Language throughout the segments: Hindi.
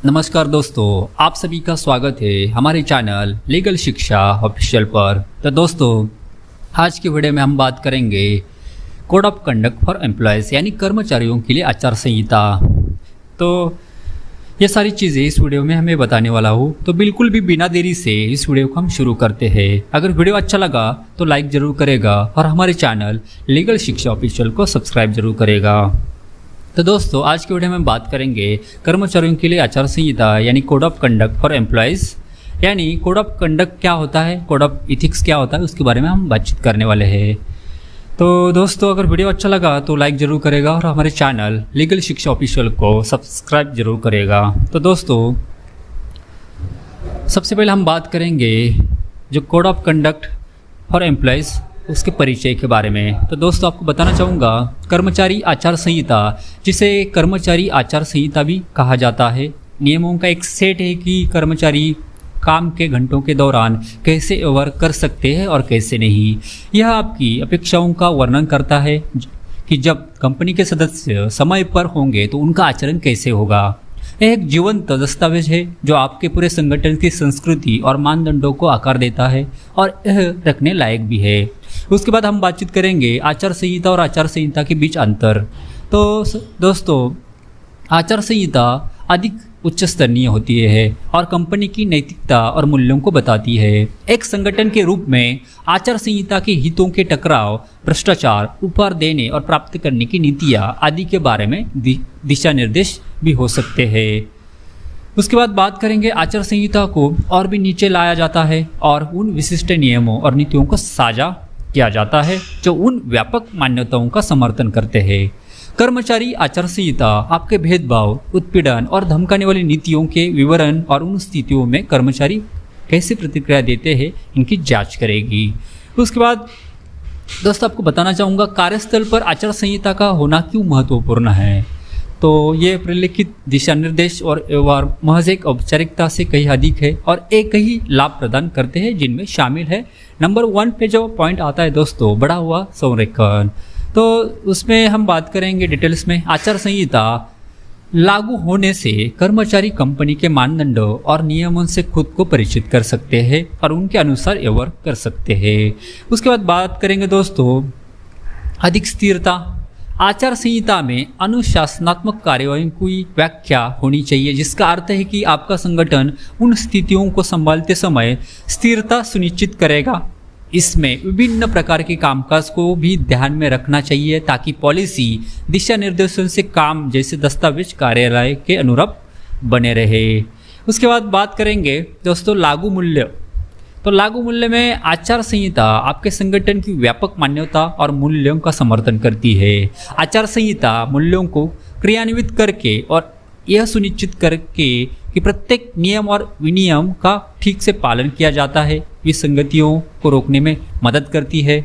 नमस्कार दोस्तों, आप सभी का स्वागत है हमारे चैनल लीगल शिक्षा ऑफिशियल पर। तो दोस्तों, आज की वीडियो में हम बात करेंगे code of conduct for employees यानी कर्मचारियों के लिए आचार संहिता। तो ये सारी चीज़ें इस वीडियो में हमें बताने वाला हूँ, तो बिल्कुल भी बिना देरी से इस वीडियो को हम शुरू करते हैं। अगर वीडियो अच्छा लगा तो लाइक ज़रूर करेगा और हमारे चैनल लीगल शिक्षा ऑफिशियल को सब्सक्राइब जरूर करेगा। तो दोस्तों, आज की वीडियो में बात करेंगे कर्मचारियों के लिए आचार संहिता यानी code of conduct for employees. यानी कोड ऑफ कंडक्ट क्या होता है, कोड ऑफ इथिक्स क्या होता है, उसके बारे में हम बातचीत करने वाले हैं। तो दोस्तों, अगर वीडियो अच्छा लगा तो लाइक ज़रूर करेगा और हमारे चैनल लीगल शिक्षा ऑफिशियल को सब्सक्राइब जरूर करेगा। तो दोस्तों, सबसे पहले हम बात करेंगे जो code of conduct for employees उसके परिचय के बारे में। तो दोस्तों, आपको बताना चाहूँगा कर्मचारी आचार संहिता, जिसे कर्मचारी आचार संहिता भी कहा जाता है, नियमों का एक सेट है कि कर्मचारी काम के घंटों के दौरान कैसे व्यवहार कर सकते हैं और कैसे नहीं। यह आपकी अपेक्षाओं का वर्णन करता है कि जब कंपनी के सदस्य समय पर होंगे तो उनका आचरण कैसे होगा। यह एक जीवंत दस्तावेज है जो आपके पूरे संगठन की संस्कृति और मानदंडों को आकार देता है और यह रखने लायक भी है। उसके बाद हम बातचीत करेंगे आचार संहिता और आचार संहिता के बीच अंतर। तो दोस्तों, आचार संहिता अधिक उच्च स्तरीय होती है और कंपनी की नैतिकता और मूल्यों को बताती है। एक संगठन के रूप में आचार संहिता के हितों के टकराव, भ्रष्टाचार, उपहार देने और प्राप्त करने की नीतियाँ आदि के बारे में दिशा निर्देश भी हो सकते हैं। उसके बाद बात करेंगे आचार संहिता को और भी नीचे लाया जाता है और उन विशिष्ट नियमों और नीतियों को साझा किया जाता है जो उन व्यापक मान्यताओं का समर्थन करते हैं। कर्मचारी आचार संहिता आपके भेदभाव, उत्पीड़न और धमकाने वाली नीतियों के विवरण और उन स्थितियों में कर्मचारी कैसे प्रतिक्रिया देते हैं इनकी जांच करेगी। उसके बाद दोस्तों, आपको बताना चाहूँगा कार्यस्थल पर आचार संहिता का होना क्यों महत्वपूर्ण है। तो ये प्रलेखित दिशा निर्देश और व्यवहार महज एक औपचारिकता से कहीं अधिक है और एक ही लाभ प्रदान करते हैं, जिनमें शामिल है नंबर 1 पे जो पॉइंट आता है दोस्तों, बढ़ा हुआ संरेखन। तो उसमें हम बात करेंगे डिटेल्स में। आचार संहिता लागू होने से कर्मचारी कंपनी के मानदंडों और नियमों से खुद को परिचित कर सकते हैं और उनके अनुसार व्यवहार कर सकते हैं। उसके बाद बात करेंगे दोस्तों अधिक स्थिरता। आचार संहिता में अनुशासनात्मक कार्यवाही की व्याख्या होनी चाहिए, जिसका अर्थ है कि आपका संगठन उन स्थितियों को संभालते समय स्थिरता सुनिश्चित करेगा। इसमें विभिन्न प्रकार के कामकाज को भी ध्यान में रखना चाहिए ताकि पॉलिसी दिशा निर्देशों से काम जैसे दस्तावेज कार्यालय के अनुरूप बने रहे। उसके बाद बात करेंगे दोस्तों लागू मूल्य। तो लागू मूल्य में आचार संहिता आपके संगठन की व्यापक मान्यता और मूल्यों का समर्थन करती है। आचार संहिता मूल्यों को क्रियान्वित करके और यह सुनिश्चित करके कि प्रत्येक नियम और विनियम का ठीक से पालन किया जाता है, विसंगतियों को रोकने में मदद करती है।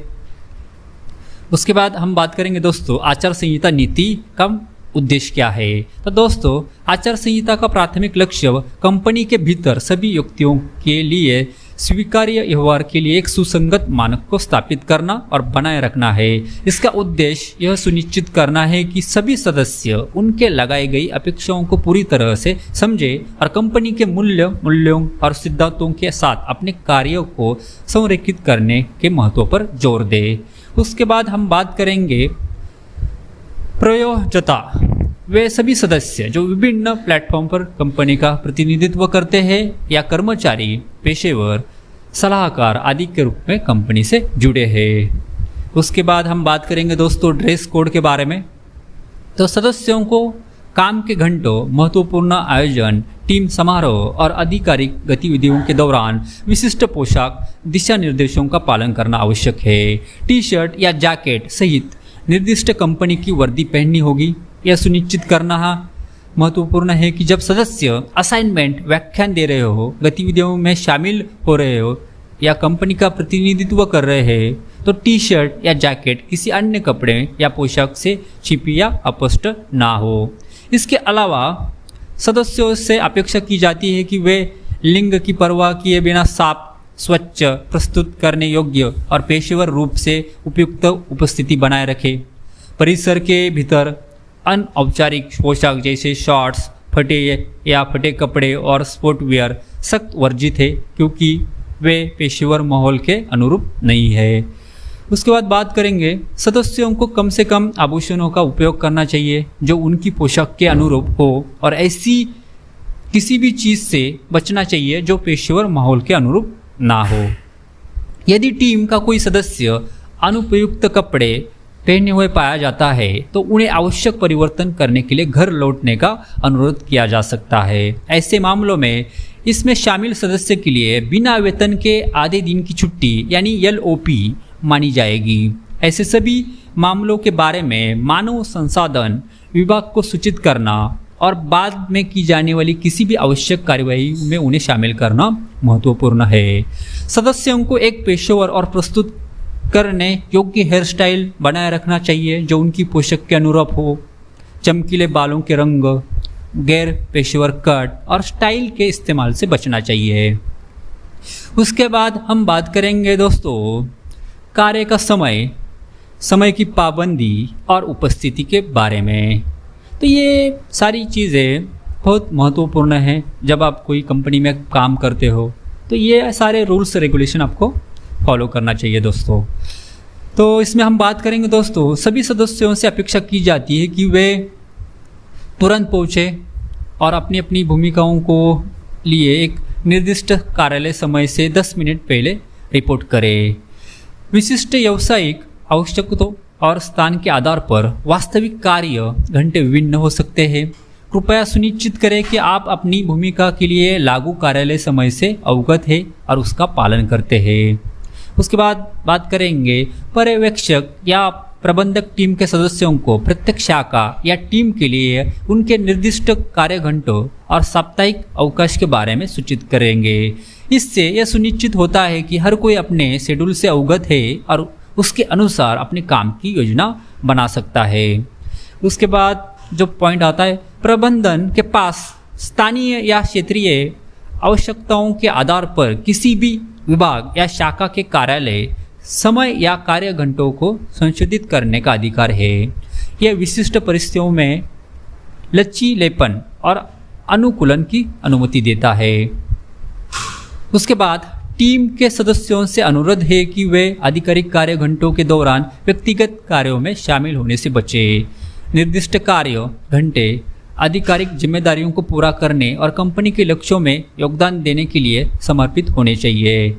उसके बाद हम बात करेंगे दोस्तों आचार संहिता नीति का उद्देश्य क्या है। तो दोस्तों, आचार संहिता का प्राथमिक लक्ष्य कंपनी के भीतर सभी व्यक्तियों के लिए स्वीकार्य व्यवहार के लिए एक सुसंगत मानक को स्थापित करना और बनाए रखना है। इसका उद्देश्य यह सुनिश्चित करना है कि सभी सदस्य उनके लगाई गई अपेक्षाओं को पूरी तरह से समझे और कंपनी के मूल्यों और सिद्धांतों के साथ अपने कार्यों को संरेखित करने के महत्व पर जोर दे। उसके बाद हम बात करेंगे प्रयोज्यता। वे सभी सदस्य जो विभिन्न प्लेटफॉर्म पर कंपनी का प्रतिनिधित्व करते हैं या कर्मचारी, पेशेवर, सलाहकार आदि के रूप में कंपनी से जुड़े हैं। उसके बाद हम बात करेंगे दोस्तों ड्रेस कोड के बारे में। तो सदस्यों को काम के घंटों, महत्वपूर्ण आयोजन, टीम समारोह और आधिकारिक गतिविधियों के दौरान विशिष्ट पोशाक दिशा निर्देशों का पालन करना आवश्यक है। टी शर्ट या जैकेट सहित निर्दिष्ट कंपनी की वर्दी पहननी होगी। यह सुनिश्चित करना महत्वपूर्ण है कि जब सदस्य असाइनमेंट, व्याख्यान दे रहे हो, गतिविधियों में शामिल हो रहे हो या कंपनी का प्रतिनिधित्व कर रहे हैं तो टी शर्ट या जैकेट किसी अन्य कपड़े या पोशाक से छिपी या अस्पष्ट ना हो। इसके अलावा सदस्यों से अपेक्षा की जाती है कि वे लिंग की परवाह किए बिना साफ, स्वच्छ, प्रस्तुत करने योग्य और पेशेवर रूप से उपयुक्त उपस्थिति बनाए रखें। परिसर के भीतर अनौपचारिक पोशाक जैसे शॉर्ट्स, फटे या फटे कपड़े और स्पोर्ट वियर सख्त वर्जित है, क्योंकि वे पेशेवर माहौल के अनुरूप नहीं है। उसके बाद बात करेंगे, सदस्यों को कम से कम आभूषणों का उपयोग करना चाहिए जो उनकी पोशाक के अनुरूप हो, और ऐसी किसी भी चीज़ से बचना चाहिए जो पेशेवर माहौल के अनुरूप ना हो। यदि टीम का कोई सदस्य अनुपयुक्त कपड़े पहने हुए पाया जाता है तो उन्हें आवश्यक परिवर्तन करने के लिए घर लौटने का अनुरोध किया जा सकता है। ऐसे मामलों में इसमें शामिल सदस्य के लिए बिना वेतन के आधे दिन की छुट्टी यानी LOP मानी जाएगी। ऐसे सभी मामलों के बारे में मानव संसाधन विभाग को सूचित करना और बाद में की जाने वाली किसी भी आवश्यक कार्यवाही में उन्हें शामिल करना महत्वपूर्ण है। सदस्यों को एक पेशेवर और प्रस्तुत करने योग्य हेयर स्टाइल बनाए रखना चाहिए जो उनकी पोशाक के अनुरूप हो। चमकीले बालों के रंग, गैर पेशेवर कट और स्टाइल के इस्तेमाल से बचना चाहिए। उसके बाद हम बात करेंगे दोस्तों कार्य का समय की पाबंदी और उपस्थिति के बारे में। तो ये सारी चीज़ें बहुत महत्वपूर्ण हैं। जब आप कोई कंपनी में काम करते हो तो ये सारे रूल्स रेगुलेशन आपको फॉलो करना चाहिए दोस्तों। तो इसमें हम बात करेंगे दोस्तों, सभी सदस्यों से अपेक्षा की जाती है कि वे तुरंत पहुँचे और अपनी अपनी भूमिकाओं को लिए एक निर्दिष्ट कार्यालय समय से 10 मिनट पहले रिपोर्ट करें। विशिष्ट व्यावसायिक आवश्यकताओं और स्थान के आधार पर वास्तविक कार्य घंटे विभिन्न हो सकते हैं। कृपया सुनिश्चित करें कि आप अपनी भूमिका के लिए लागू कार्यालय समय से अवगत हैं और उसका पालन करते हैं। उसके बाद बात करेंगे, पर्यवेक्षक या प्रबंधक टीम के सदस्यों को प्रत्येक शाखा या टीम के लिए उनके निर्दिष्ट कार्य घंटों और साप्ताहिक अवकाश के बारे में सूचित करेंगे। इससे यह सुनिश्चित होता है कि हर कोई अपने शेड्यूल से अवगत है और उसके अनुसार अपने काम की योजना बना सकता है। उसके बाद जो पॉइंट आता है, प्रबंधन के पास स्थानीय या क्षेत्रीय आवश्यकताओं के आधार पर किसी भी विभाग या शाखा के कार्यालय समय या कार्य घंटों को संशोधित करने का अधिकार है। यह विशिष्ट परिस्थितियों में लचीलेपन और अनुकूलन की अनुमति देता है। उसके बाद टीम के सदस्यों से अनुरोध है कि वे आधिकारिक कार्य घंटों के दौरान व्यक्तिगत कार्यों में शामिल होने से बचें। निर्दिष्ट कार्य घंटे आधिकारिक जिम्मेदारियों को पूरा करने और कंपनी के लक्ष्यों में योगदान देने के लिए समर्पित होने चाहिए।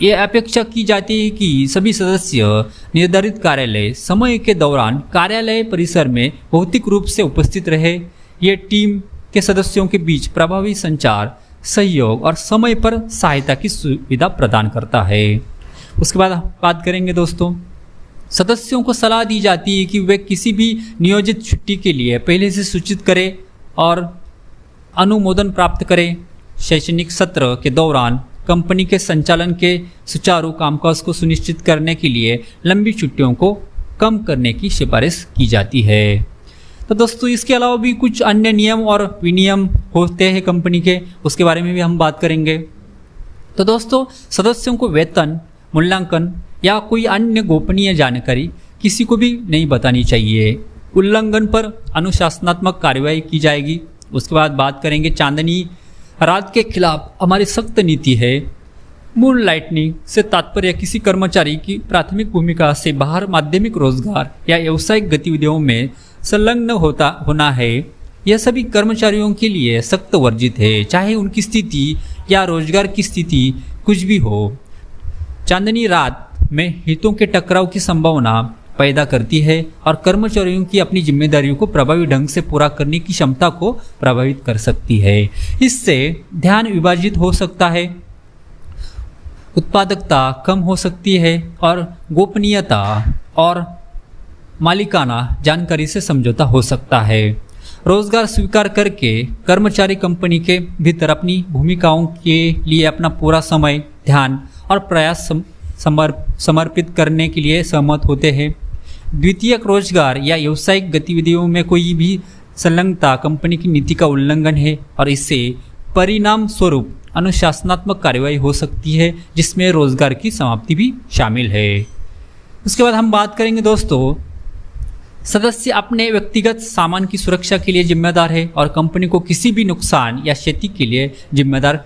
यह अपेक्षा की जाती है कि सभी सदस्य निर्धारित कार्यालय समय के दौरान कार्यालय परिसर में भौतिक रूप से उपस्थित रहे। यह टीम के सदस्यों के बीच प्रभावी संचार, सहयोग और समय पर सहायता की सुविधा प्रदान करता है। उसके बाद बात करेंगे दोस्तों, सदस्यों को सलाह दी जाती है कि वे किसी भी नियोजित छुट्टी के लिए पहले से सूचित करें और अनुमोदन प्राप्त करें। शैक्षणिक सत्र के दौरान कंपनी के संचालन के सुचारू कामकाज को सुनिश्चित करने के लिए लंबी छुट्टियों को कम करने की सिफारिश की जाती है। तो दोस्तों इसके अलावा भी कुछ अन्य नियम और विनियम होते हैं कंपनी के, उसके बारे में भी हम बात करेंगे। तो दोस्तों सदस्यों को वेतन, मूल्यांकन या कोई अन्य गोपनीय जानकारी किसी को भी नहीं बतानी चाहिए। उल्लंघन पर अनुशासनात्मक कार्रवाई की जाएगी। उसके बाद बात करेंगे चांदनी रात के खिलाफ हमारी सख्त नीति है। मून लाइटनिंग से तात्पर्य किसी कर्मचारी की प्राथमिक भूमिका से बाहर माध्यमिक रोजगार या व्यावसायिक गतिविधियों में संलग्न होना है। यह सभी कर्मचारियों के लिए सख्त वर्जित है, चाहे उनकी स्थिति या रोजगार की स्थिति कुछ भी हो। चांदनी रात में हितों के टकराव की संभावना पैदा करती है और कर्मचारियों की अपनी जिम्मेदारियों को प्रभावी ढंग से पूरा करने की क्षमता को प्रभावित कर सकती है। इससे ध्यान विभाजित हो सकता है, उत्पादकता कम हो सकती है और गोपनीयता और मालिकाना जानकारी से समझौता हो सकता है। रोजगार स्वीकार करके कर्मचारी कंपनी के भीतर अपनी भूमिकाओं के लिए अपना पूरा समय, ध्यान और प्रयास समर्पित करने के लिए सहमत होते हैं। द्वितीयक रोजगार या व्यावसायिक गतिविधियों में कोई भी संलग्नता कंपनी की नीति का उल्लंघन है और इससे परिणाम स्वरूप अनुशासनात्मक कार्रवाई हो सकती है, जिसमें रोजगार की समाप्ति भी शामिल है। उसके बाद हम बात करेंगे दोस्तों सदस्य अपने व्यक्तिगत सामान की सुरक्षा के लिए जिम्मेदार है और कंपनी को किसी भी नुकसान या क्षति के लिए जिम्मेदार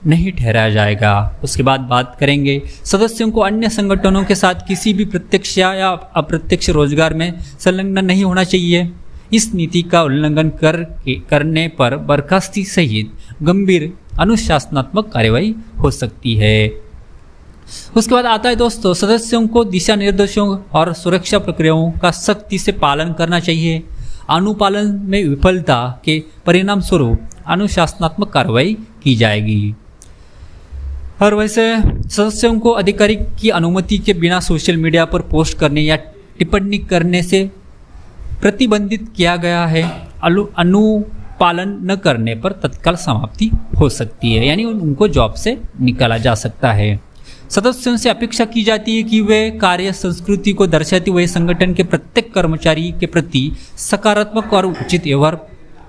नहीं ठहराया जाएगा। उसके बाद बात करेंगे सदस्यों को अन्य संगठनों के साथ किसी भी प्रत्यक्ष या अप्रत्यक्ष रोजगार में संलग्न नहीं होना चाहिए। इस नीति का उल्लंघन करने पर बर्खास्ती सहित गंभीर अनुशासनात्मक कार्रवाई हो सकती है। उसके बाद आता है दोस्तों, सदस्यों को दिशा निर्देशों और सुरक्षा प्रक्रियाओं का सख्ती से पालन करना चाहिए। अनुपालन में विफलता के परिणाम स्वरूप अनुशासनात्मक कार्रवाई की जाएगी। और वैसे सदस्यों को अधिकारी की अनुमति के बिना सोशल मीडिया पर पोस्ट करने या टिप्पणी करने से प्रतिबंधित किया गया है। अनुपालन न करने पर तत्काल समाप्ति हो सकती है, यानी उनको जॉब से निकाला जा सकता है। सदस्यों से अपेक्षा की जाती है कि वे कार्य संस्कृति को दर्शाते हुए संगठन के प्रत्येक कर्मचारी के प्रति सकारात्मक और उचित व्यवहार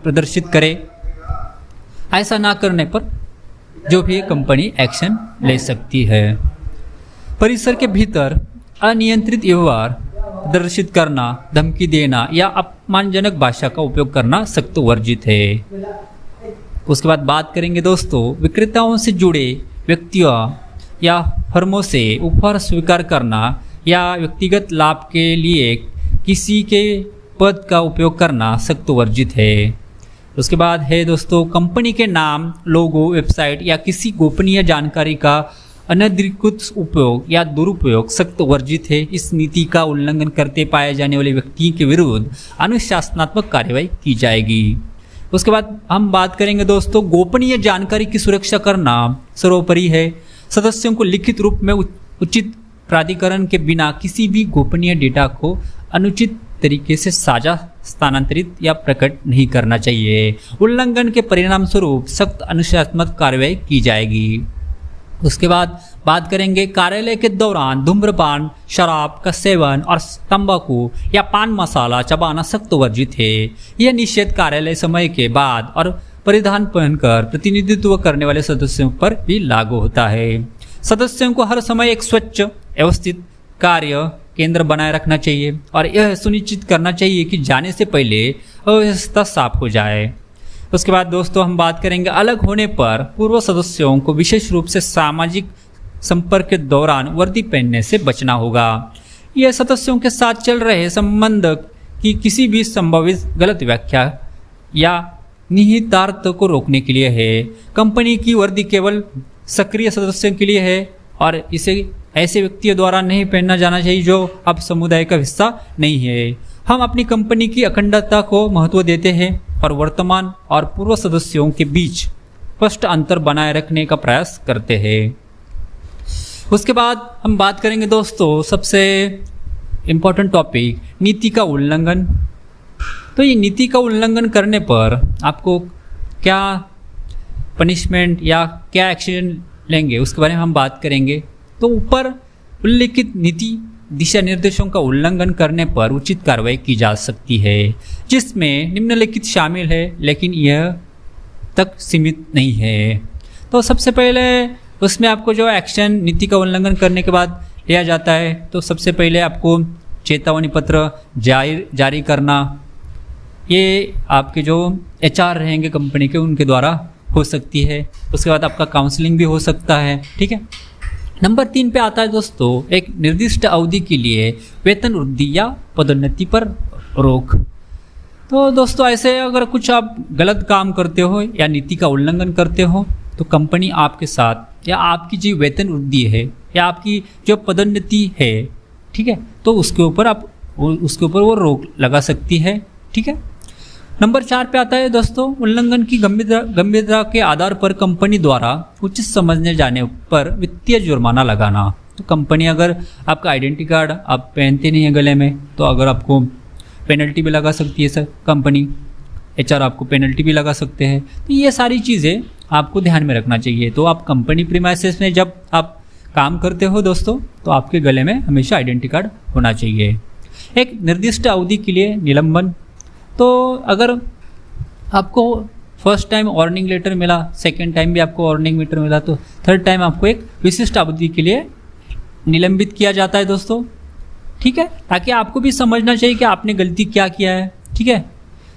प्रदर्शित करें। ऐसा ना करने पर जो भी कंपनी एक्शन ले सकती है। परिसर के भीतर अनियंत्रित व्यवहार प्रदर्शित करना, धमकी देना या अपमानजनक भाषा का उपयोग करना सख्त वर्जित है। उसके बाद बात करेंगे दोस्तों, विक्रेताओं से जुड़े व्यक्तियों या फर्मों से उपहार स्वीकार करना या व्यक्तिगत लाभ के लिए किसी के पद का उपयोग करना सख्त वर्जित है। उसके बाद है दोस्तों, कंपनी के नाम, लोगो, वेबसाइट या किसी गोपनीय जानकारी का अनधिकृत उपयोग या दुरुपयोग सख्त वर्जित है। इस नीति का उल्लंघन करते पाए जाने वाले व्यक्ति के विरुद्ध अनुशासनात्मक कार्रवाई की जाएगी। उसके बाद हम बात करेंगे दोस्तों, गोपनीय जानकारी की सुरक्षा करना सर्वोपरि है। सदस्यों को लिखित रूप में उचित प्राधिकरण के बिना किसी भी गोपनीय डेटा को अनुचित तरीके से साझा, स्थानांतरित या प्रकट नहीं करना चाहिए। उल्लंघन के परिणाम स्वरूप सख्त अनुशासनात्मक कार्रवाई की जाएगी। उसके बाद बात करेंगे, कार्यालय के दौरान धूम्रपान, शराब का सेवन और तंबाकू या पान मसाला चबाना सख्त वर्जित है। यह निषेध कार्यालय समय के बाद और परिधान पहनकर प्रतिनिधित्व करने वाले सदस्यों पर भी लागू होता है। सदस्यों को हर समय एक स्वच्छ, व्यवस्थित कार्य केंद्र बनाए रखना चाहिए और यह सुनिश्चित करना चाहिए कि जाने से पहले अव्यवस्था साफ हो जाए। उसके बाद दोस्तों हम बात करेंगे, अलग होने पर पूर्व सदस्यों को विशेष रूप से सामाजिक संपर्क के दौरान वर्दी पहनने से बचना होगा। यह सदस्यों के साथ चल रहे संबंध की किसी भी संभावित गलत व्याख्या या निहितार्थ को रोकने के लिए है। कंपनी की वर्दी केवल सक्रिय सदस्यों के लिए है और इसे ऐसे व्यक्तियों द्वारा नहीं पहना जाना चाहिए जो अब समुदाय का हिस्सा नहीं है। हम अपनी कंपनी की अखंडता को महत्व देते हैं और वर्तमान और पूर्व सदस्यों के बीच स्पष्ट अंतर बनाए रखने का प्रयास करते हैं। उसके बाद हम बात करेंगे दोस्तों, सबसे इम्पोर्टेंट टॉपिक, नीति का उल्लंघन। तो ये नीति का उल्लंघन करने पर आपको क्या पनिशमेंट या क्या एक्शन लेंगे उसके बारे में हम बात करेंगे। तो ऊपर उल्लेखित नीति दिशा निर्देशों का उल्लंघन करने पर उचित कार्रवाई की जा सकती है, जिसमें निम्नलिखित शामिल है, लेकिन यह तक सीमित नहीं है। तो सबसे पहले उसमें आपको जो एक्शन नीति का उल्लंघन करने के बाद लिया जाता है, तो सबसे पहले आपको चेतावनी पत्र जारी करना। ये आपके जो HR रहेंगे कंपनी के, उनके द्वारा हो सकती है। उसके बाद आपका काउंसलिंग भी हो सकता है, ठीक है। नंबर 3 पे आता है दोस्तों, एक निर्दिष्ट अवधि के लिए वेतन वृद्धि या पदोन्नति पर रोक। तो दोस्तों ऐसे अगर कुछ आप गलत काम करते हो या नीति का उल्लंघन करते हो तो कंपनी आपके साथ या आपकी जो वेतन वृद्धि है या आपकी जो पदोन्नति है, ठीक है, तो उसके ऊपर वो रोक लगा सकती है, ठीक है। नंबर 4 पे आता है दोस्तों, उल्लंघन की गंभीरता के आधार पर कंपनी द्वारा उचित समझने जाने पर वित्तीय जुर्माना लगाना। तो कंपनी अगर आपका आइडेंटिटी कार्ड आप पहनते नहीं है गले में, तो अगर आपको पेनल्टी भी लगा सकती है सर कंपनी, HR आपको पेनल्टी भी लगा सकते हैं। तो ये सारी चीज़ें आपको ध्यान में रखना चाहिए। तो आप कंपनी प्रीमाइसेस में जब आप काम करते हो दोस्तों, तो आपके गले में हमेशा आइडेंटिटी कार्ड होना चाहिए। एक निर्दिष्ट अवधि के लिए निलंबन। तो अगर आपको फर्स्ट टाइम वार्निंग लेटर मिला, सेकेंड टाइम भी आपको वार्निंग लेटर मिला, तो थर्ड टाइम आपको एक विशिष्ट अवधि के लिए निलंबित किया जाता है दोस्तों। ठीक है, ताकि आपको भी समझना चाहिए कि आपने गलती क्या किया है। ठीक है,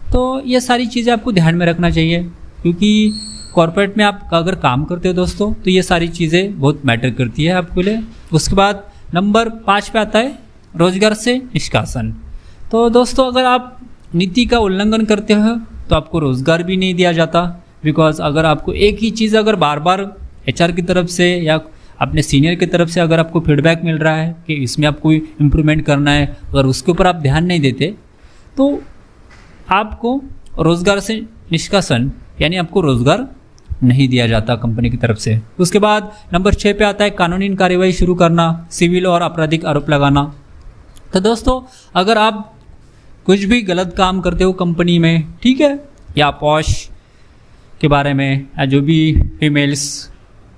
तो ये सारी चीज़ें आपको ध्यान में रखना चाहिए, क्योंकि कॉर्पोरेट में आप अगर काम करते हो दोस्तों तो ये सारी चीज़ें बहुत मैटर करती है आपके लिए। उसके बाद नंबर 5 पे आता है रोजगार से निष्कासन। तो दोस्तों अगर आप नीति का उल्लंघन करते हो तो आपको रोजगार भी नहीं दिया जाता, बिकॉज अगर आपको एक ही चीज़ अगर बार बार HR की तरफ से या अपने सीनियर की तरफ से अगर आपको फीडबैक मिल रहा है कि इसमें आपको इम्प्रूवमेंट करना है, अगर उसके ऊपर आप ध्यान नहीं देते तो आपको रोजगार से निष्कासन यानी आपको रोजगार नहीं दिया जाता कंपनी की तरफ से। उसके बाद नंबर 6 पे आता है कानूनी कार्रवाई शुरू करना, सिविल और आपराधिक आरोप लगाना। तो दोस्तों अगर आप कुछ भी गलत काम करते हो कंपनी में, ठीक है, या पॉश के बारे में, या जो भी फीमेल्स,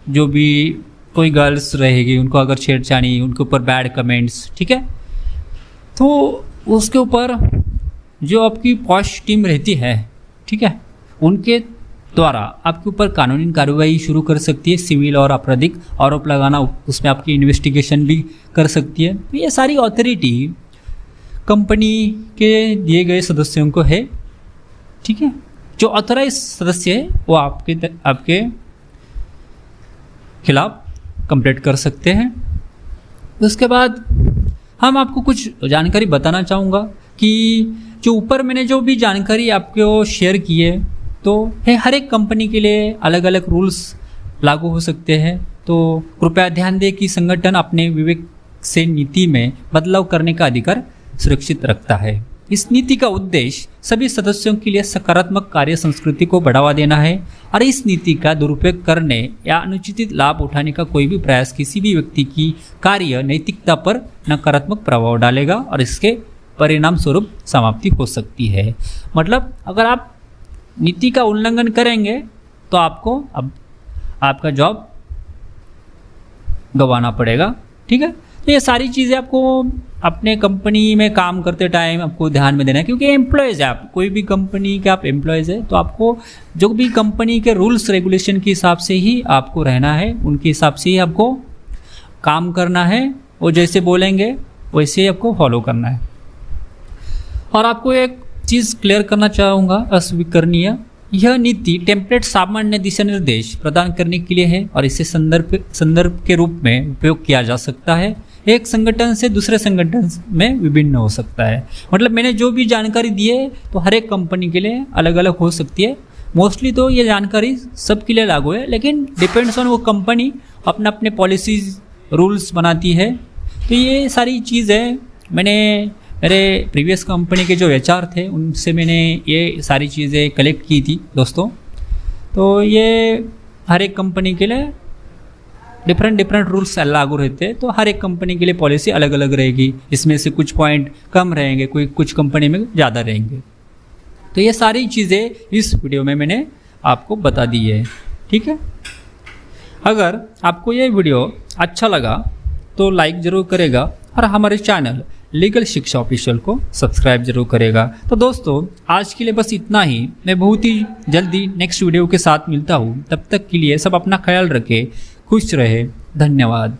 जो भी कोई गर्ल्स रहेगी उनको अगर छेड़छाड़ी, उनके ऊपर बैड कमेंट्स, ठीक है, तो उसके ऊपर जो आपकी पॉश टीम रहती है, ठीक है, उनके द्वारा आपके ऊपर कानूनी कार्रवाई शुरू कर सकती है, सिविल और आपराधिक आरोप लगाना, उसमें आपकी इन्वेस्टिगेशन भी कर सकती है। तो ये सारी अथॉरिटी कंपनी के दिए गए सदस्यों को है। ठीक है, जो ऑथराइज सदस्य है वो आपके खिलाफ कंप्लेंट कर सकते हैं। उसके बाद हम आपको कुछ जानकारी बताना चाहूँगा कि जो ऊपर मैंने जो भी जानकारी आपको शेयर की है तो हर एक कंपनी के लिए अलग अलग रूल्स लागू हो सकते हैं। तो कृपया ध्यान दें कि संगठन अपने विवेक से नीति में बदलाव करने का अधिकार सुरक्षित रखता है। इस नीति का उद्देश्य सभी सदस्यों के लिए सकारात्मक कार्य संस्कृति को बढ़ावा देना है और इस नीति का दुरुपयोग करने या अनुचित लाभ उठाने का कोई भी प्रयास किसी भी व्यक्ति की कार्य नैतिकता पर नकारात्मक प्रभाव डालेगा और इसके परिणाम स्वरूप समाप्ति हो सकती है। मतलब अगर आप नीति का उल्लंघन करेंगे तो आपको अब आपका जॉब गंवाना पड़ेगा। ठीक है, तो ये सारी चीज़ें आपको अपने कंपनी में काम करते टाइम आपको ध्यान में देना है, क्योंकि एम्प्लॉयज़ है आप, कोई भी कंपनी के आप एम्प्लॉयज़ है तो आपको जो भी कंपनी के रूल्स रेगुलेशन के हिसाब से ही आपको रहना है, उनके हिसाब से ही आपको काम करना है, वो जैसे बोलेंगे वैसे ही आपको फॉलो करना है। और आपको एक चीज़ क्लियर करना चाहूँगा अस्वीकरणीय, यह नीति टेम्पलेट सामान्य दिशा निर्देश प्रदान करने के लिए है और इसे संदर्भ के रूप में उपयोग किया जा सकता है। एक संगठन से दूसरे संगठन में विभिन्न हो सकता है। मतलब मैंने जो भी जानकारी दी है तो हर एक कंपनी के लिए अलग अलग हो सकती है। मोस्टली तो ये जानकारी सबके लिए लागू है, लेकिन डिपेंड्स ऑन वो कंपनी अपने अपने पॉलिसीज रूल्स बनाती है। तो ये सारी चीज़ें मैंने मेरे प्रीवियस कंपनी के जो HR थे उनसे मैंने ये सारी चीज़ें कलेक्ट की थी दोस्तों। तो ये हर एक कंपनी के लिए डिफरेंट रूल्स लागू रहते हैं, तो हर एक कंपनी के लिए पॉलिसी अलग अलग रहेगी। इसमें से कुछ पॉइंट कम रहेंगे, कुछ कंपनी में ज़्यादा रहेंगे। तो ये सारी चीज़ें इस वीडियो में मैंने आपको बता दी है। ठीक है, अगर आपको ये वीडियो अच्छा लगा तो लाइक ज़रूर करेगा और हमारे चैनल लीगल शिक्षा ऑफिशियल को सब्सक्राइब जरूर करेगा। तो दोस्तों आज के लिए बस इतना ही। मैं बहुत ही जल्दी नेक्स्ट वीडियो के साथ मिलता हूँ। तब तक के लिए सब अपना ख्याल रखें, खुश रहे। धन्यवाद।